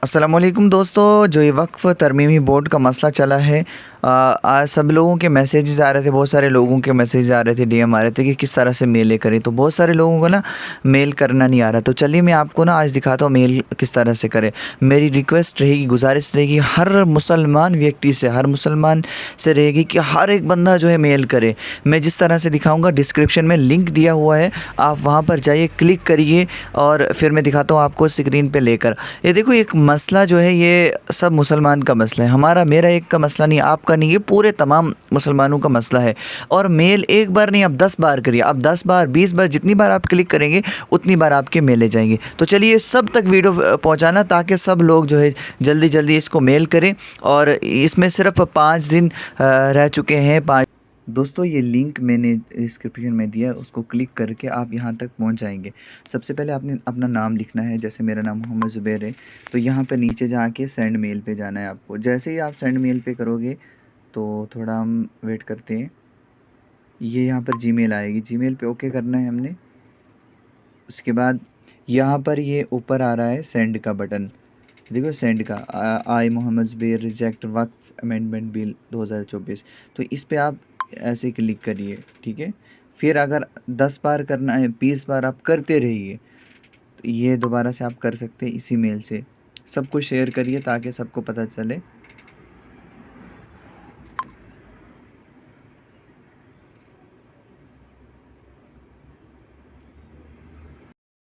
अस्सलामुअलैकुम दोस्तों, जो ये वक्फ़ तरमीमी बोर्ड का मसला चला है, आज सब लोगों के मैसेजेस आ रहे थे, बहुत सारे लोगों के मैसेज आ रहे थे, डीएम आ रहे थे कि किस तरह से मेल करें। तो बहुत सारे लोगों को ना मेल करना नहीं आ रहा। तो चलिए मैं आपको ना आज दिखाता हूँ मेल किस तरह से करें। मेरी रिक्वेस्ट रहेगी, गुजारिश रहेगी हर मुसलमान व्यक्ति से, हर मुसलमान से रहेगी कि हर एक बंदा जो है मेल करे। मैं जिस तरह से दिखाऊँगा डिस्क्रिप्शन में लिंक दिया हुआ है, आप वहाँ पर जाइए, क्लिक करिए और फिर मैं दिखाता हूँ आपको स्क्रीन पर लेकर। ये देखो, एक मसला जो है ये सब मुसलमान का मसला है, हमारा मेरा एक का मसला नहीं, आपका नहीं, ये पूरे तमाम मुसलमानों का मसला है। और मेल एक बार नहीं, आप 10 बार करिए, आप 10 बार 20 बार जितनी बार आप क्लिक करेंगे उतनी बार आपके मेले जाएंगे। तो चलिए सब तक वीडियो पहुंचाना ताकि सब लोग जो है जल्दी जल्दी इसको मेल करें। और इसमें सिर्फ 5 दिन रह चुके हैं। 5 दोस्तों, ये लिंक मैंने डिस्क्रिप्शन में दिया है, उसको क्लिक करके आप यहाँ तक पहुँच जाएंगे। सबसे पहले आपने अपना नाम लिखना है, जैसे मेरा नाम मोहम्मद ज़ुबैर है। तो यहाँ पे नीचे जाके सेंड मेल पे जाना है आपको। जैसे ही आप सेंड मेल पे करोगे तो थोड़ा हम वेट करते हैं, ये यहाँ पर जीमेल आएगी, जीमेल पे ओके करना है हमने। उसके बाद यहाँ पर ये ऊपर आ रहा है सेंड का बटन, देखो सेंड का, आई मोहम्मद ज़ुबैर रिजेक्ट वक्फ अमेंडमेंट बिल 2024। तो इस पे आप ऐसे क्लिक करिए, ठीक है। फिर अगर 10 बार करना है, 20 बार आप करते रहिए। तो ये दोबारा से आप कर सकते हैं इसी मेल से। सबको शेयर करिए ताकि सबको पता चले।